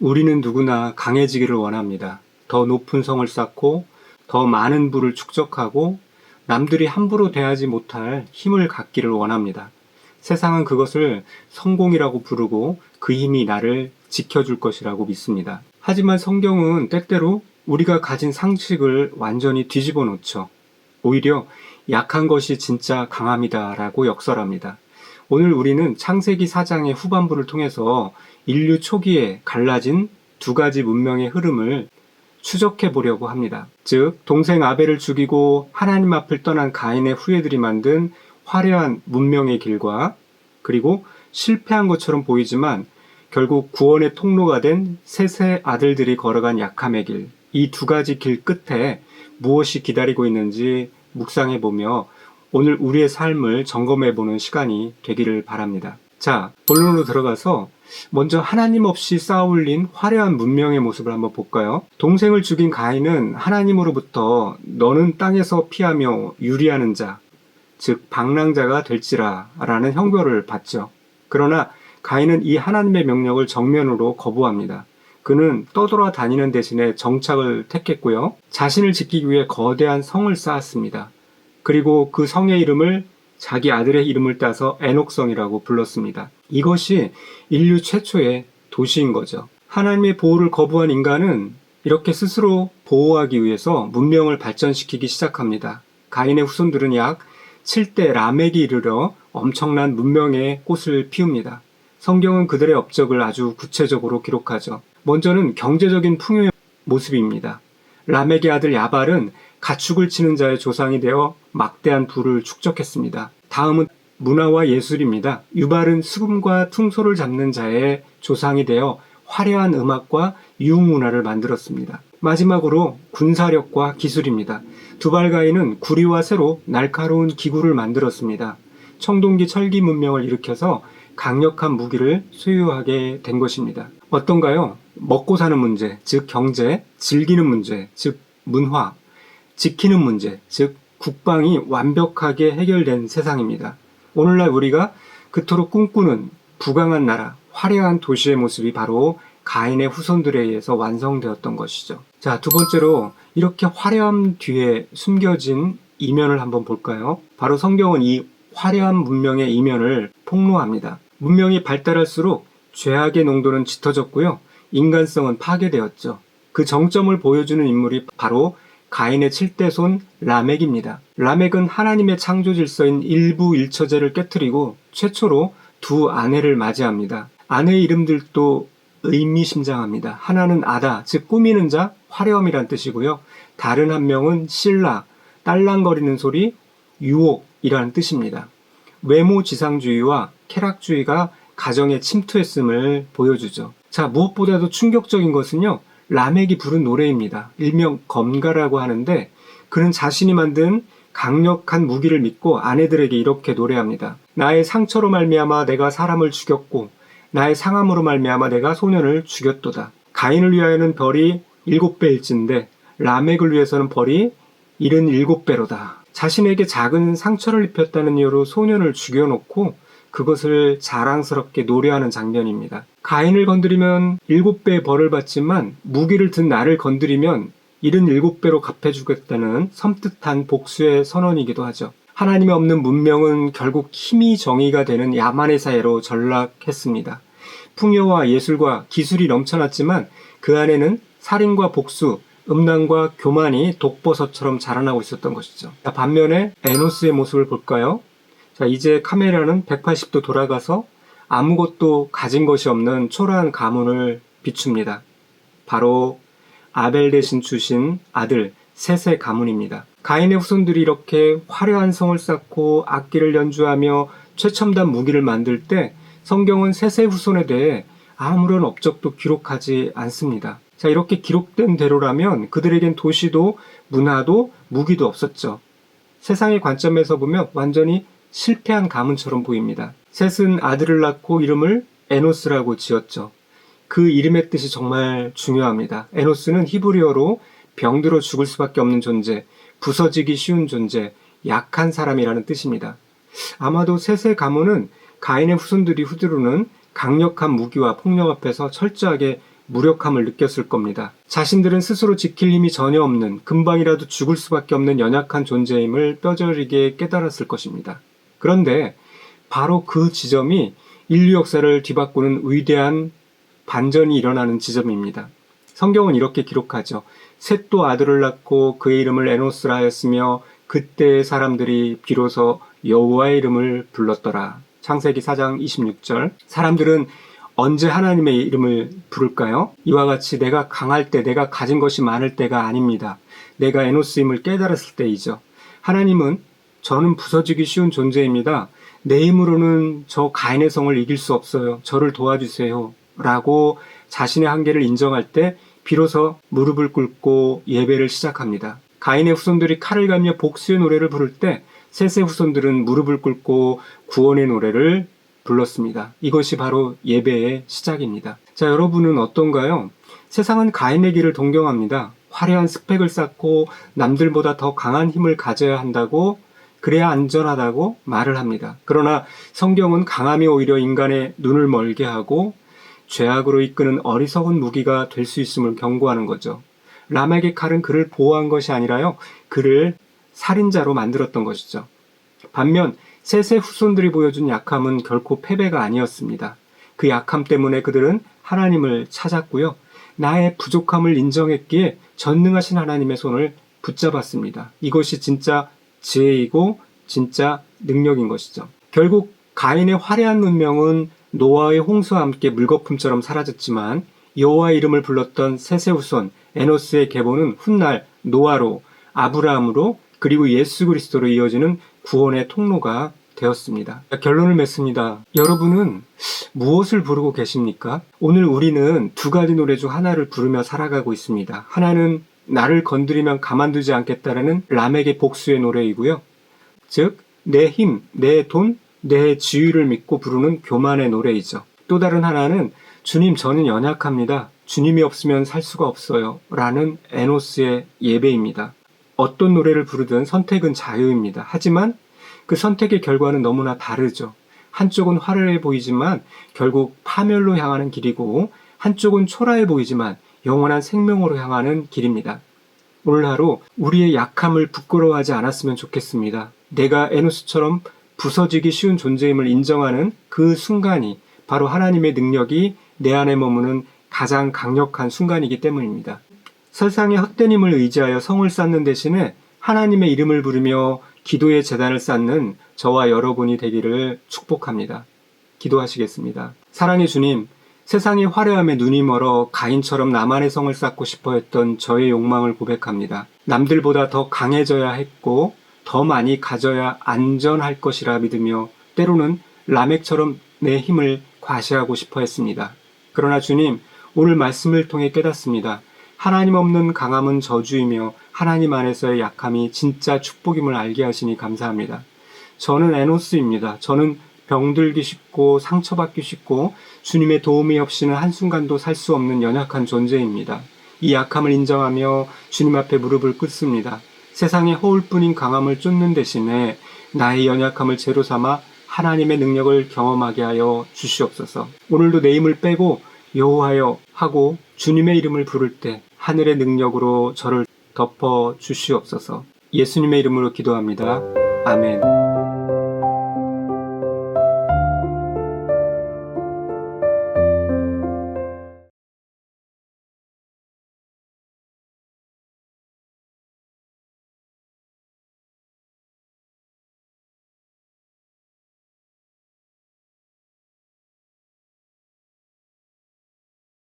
우리는 누구나 강해지기를 원합니다. 더 높은 성을 쌓고 더 많은 부를 축적하고 남들이 함부로 대하지 못할 힘을 갖기를 원합니다. 세상은 그것을 성공이라고 부르고 그 힘이 나를 지켜줄 것이라고 믿습니다. 하지만 성경은 때때로 우리가 가진 상식을 완전히 뒤집어 놓죠. 오히려 약한 것이 진짜 강함이다라고 역설합니다. 오늘 우리는 창세기 4장의 후반부를 통해서 인류 초기에 갈라진 두 가지 문명의 흐름을 추적해 보려고 합니다. 즉, 동생 아벨을 죽이고 하나님 앞을 떠난 가인의 후예들이 만든 화려한 문명의 길과 그리고 실패한 것처럼 보이지만 결국 구원의 통로가 된 셋의 아들들이 걸어간 약함의 길, 이 두 가지 길 끝에 무엇이 기다리고 있는지 묵상해 보며 오늘 우리의 삶을 점검해 보는 시간이 되기를 바랍니다. 자, 본론으로 들어가서 먼저 하나님 없이 쌓아올린 화려한 문명의 모습을 한번 볼까요? 동생을 죽인 가인은 하나님으로부터 너는 땅에서 피하며 유리하는 자, 즉 방랑자가 될지라 라는 형벌을 받죠. 그러나 가인은 이 하나님의 명령을 정면으로 거부합니다. 그는 떠돌아다니는 대신에 정착을 택했고요. 자신을 지키기 위해 거대한 성을 쌓았습니다. 그리고 그 성의 이름을 자기 아들의 이름을 따서 에녹성이라고 불렀습니다. 이것이 인류 최초의 도시인 거죠. 하나님의 보호를 거부한 인간은 이렇게 스스로 보호하기 위해서 문명을 발전시키기 시작합니다. 가인의 후손들은 약 7대 라멕이 이르러 엄청난 문명의 꽃을 피웁니다. 성경은 그들의 업적을 아주 구체적으로 기록하죠. 먼저는 경제적인 풍요의 모습입니다. 라멕의 아들 야발은 가축을 치는 자의 조상이 되어 막대한 부를 축적했습니다. 다음은 문화와 예술입니다. 유발은 수금과 퉁소를 잡는 자의 조상이 되어 화려한 음악과 유흥문화를 만들었습니다. 마지막으로 군사력과 기술입니다. 두발가인은 구리와 쇠로 날카로운 기구를 만들었습니다. 청동기 철기 문명을 일으켜서 강력한 무기를 소유하게 된 것입니다. 어떤가요? 먹고 사는 문제, 즉 경제, 즐기는 문제, 즉 문화, 지키는 문제, 즉 국방이 완벽하게 해결된 세상입니다. 오늘날 우리가 그토록 꿈꾸는 부강한 나라, 화려한 도시의 모습이 바로 가인의 후손들에 의해서 완성되었던 것이죠. 자, 두 번째로 이렇게 화려함 뒤에 숨겨진 이면을 한번 볼까요? 바로 성경은 이 화려한 문명의 이면을 폭로합니다. 문명이 발달할수록 죄악의 농도는 짙어졌고요. 인간성은 파괴되었죠. 그 정점을 보여주는 인물이 바로 가인의 7대 손 라멕입니다. 라멕은 하나님의 창조 질서인 일부 일처제를 깨뜨리고 최초로 두 아내를 맞이합니다. 아내의 이름들도 의미심장합니다. 하나는 아다, 즉 꾸미는 자, 화려함이란 뜻이고요. 다른 한 명은 실라, 딸랑거리는 소리, 유혹이라는 뜻입니다. 외모 지상주의와 쾌락주의가 가정에 침투했음을 보여주죠. 자, 무엇보다도 충격적인 것은요. 라멕이 부른 노래입니다. 일명 검가라고 하는데 그는 자신이 만든 강력한 무기를 믿고 아내들에게 이렇게 노래합니다. 나의 상처로 말미암아 내가 사람을 죽였고 나의 상함으로 말미암아 내가 소년을 죽였도다. 가인을 위하여는 벌이 7배일진데 라멕을 위해서는 벌이 77배로다. 자신에게 작은 상처를 입혔다는 이유로 소년을 죽여놓고 그것을 자랑스럽게 노래하는 장면입니다. 가인을 건드리면 7배의 벌을 받지만 무기를 든 나를 건드리면 77배로 갚아주겠다는 섬뜩한 복수의 선언이기도 하죠. 하나님이 없는 문명은 결국 힘이 정의가 되는 야만의 사회로 전락했습니다. 풍요와 예술과 기술이 넘쳐났지만 그 안에는 살인과 복수, 음란과 교만이 독버섯처럼 자라나고 있었던 것이죠. 반면에 에노스의 모습을 볼까요? 자, 이제 카메라는 180도 돌아가서 아무것도 가진 것이 없는 초라한 가문을 비춥니다. 바로 아벨 대신 주신 아들 셋의 가문입니다. 가인의 후손들이 이렇게 화려한 성을 쌓고 악기를 연주하며 최첨단 무기를 만들 때 성경은 셋의 후손에 대해 아무런 업적도 기록하지 않습니다. 자, 이렇게 기록된 대로라면 그들에겐 도시도 문화도 무기도 없었죠. 세상의 관점에서 보면 완전히 실패한 가문처럼 보입니다. 셋은 아들을 낳고 이름을 에노스라고 지었죠. 그 이름의 뜻이 정말 중요합니다. 에노스는 히브리어로 병들어 죽을 수밖에 없는 존재, 부서지기 쉬운 존재, 약한 사람이라는 뜻입니다. 아마도 셋의 가문은 가인의 후손들이 후두르는 강력한 무기와 폭력 앞에서 철저하게 무력함을 느꼈을 겁니다. 자신들은 스스로 지킬 힘이 전혀 없는, 금방이라도 죽을 수밖에 없는 연약한 존재임을 뼈저리게 깨달았을 것입니다. 그런데 바로 그 지점이 인류 역사를 뒤바꾸는 위대한 반전이 일어나는 지점입니다. 성경은 이렇게 기록하죠. 셋도 아들을 낳고 그의 이름을 에노스라 하였으며 그때의 사람들이 비로소 여호와의 이름을 불렀더라. 창세기 4장 26절. 사람들은 언제 하나님의 이름을 부를까요? 이와 같이 내가 강할 때, 내가 가진 것이 많을 때가 아닙니다. 내가 에노스임을 깨달았을 때이죠. 하나님은 저는 부서지기 쉬운 존재입니다. 내 힘으로는 저 가인의 성을 이길 수 없어요. 저를 도와주세요. 라고 자신의 한계를 인정할 때 비로소 무릎을 꿇고 예배를 시작합니다. 가인의 후손들이 칼을 갈며 복수의 노래를 부를 때 셋의 후손들은 무릎을 꿇고 구원의 노래를 불렀습니다. 이것이 바로 예배의 시작입니다. 자, 여러분은 어떤가요? 세상은 가인의 길을 동경합니다. 화려한 스펙을 쌓고 남들보다 더 강한 힘을 가져야 한다고, 그래야 안전하다고 말을 합니다. 그러나 성경은 강함이 오히려 인간의 눈을 멀게 하고 죄악으로 이끄는 어리석은 무기가 될 수 있음을 경고하는 거죠. 람에게 칼은 그를 보호한 것이 아니라요, 그를 살인자로 만들었던 것이죠. 반면 셋의 후손들이 보여준 약함은 결코 패배가 아니었습니다. 그 약함 때문에 그들은 하나님을 찾았고요. 나의 부족함을 인정했기에 전능하신 하나님의 손을 붙잡았습니다. 이것이 진짜 지혜이고 진짜 능력인 것이죠. 결국 가인의 화려한 문명은 노아의 홍수와 함께 물거품처럼 사라졌지만 여호와의 이름을 불렀던 셋의 후손 에노스의 계보는 훗날 노아로, 아브라함으로, 그리고 예수 그리스도로 이어지는 구원의 통로가 되었습니다. 결론을 맺습니다. 여러분은 무엇을 부르고 계십니까? 오늘 우리는 두 가지 노래 중 하나를 부르며 살아가고 있습니다. 하나는 나를 건드리면 가만두지 않겠다라는 람에게 복수의 노래이고요. 즉, 내 힘, 내 돈, 내 지위를 믿고 부르는 교만의 노래이죠. 또 다른 하나는 주님, 저는 연약합니다. 주님이 없으면 살 수가 없어요. 라는 에노스의 예배입니다. 어떤 노래를 부르든 선택은 자유입니다. 하지만 그 선택의 결과는 너무나 다르죠. 한쪽은 화려해 보이지만 결국 파멸로 향하는 길이고, 한쪽은 초라해 보이지만 영원한 생명으로 향하는 길입니다. 오늘 하루 우리의 약함을 부끄러워하지 않았으면 좋겠습니다. 내가 에노스처럼 부서지기 쉬운 존재임을 인정하는 그 순간이 바로 하나님의 능력이 내 안에 머무는 가장 강력한 순간이기 때문입니다. 세상의 헛된 힘을 의지하여 성을 쌓는 대신에 하나님의 이름을 부르며 기도의 제단을 쌓는 저와 여러분이 되기를 축복합니다. 기도하시겠습니다. 사랑의 주님, 세상의 화려함에 눈이 멀어 가인처럼 나만의 성을 쌓고 싶어 했던 저의 욕망을 고백합니다. 남들보다 더 강해져야 했고 더 많이 가져야 안전할 것이라 믿으며 때로는 라멕처럼 내 힘을 과시하고 싶어 했습니다. 그러나 주님, 오늘 말씀을 통해 깨닫습니다. 하나님 없는 강함은 저주이며 하나님 안에서의 약함이 진짜 축복임을 알게 하시니 감사합니다. 저는 에노스입니다. 저는 병들기 쉽고 상처받기 쉽고 주님의 도움이 없이는 한순간도 살 수 없는 연약한 존재입니다. 이 약함을 인정하며 주님 앞에 무릎을 꿇습니다. 세상의 허울뿐인 강함을 쫓는 대신에 나의 연약함을 제로 삼아 하나님의 능력을 경험하게 하여 주시옵소서. 오늘도 내 힘을 빼고 여호와여 하고 주님의 이름을 부를 때 하늘의 능력으로 저를 덮어 주시옵소서. 예수님의 이름으로 기도합니다. 아멘.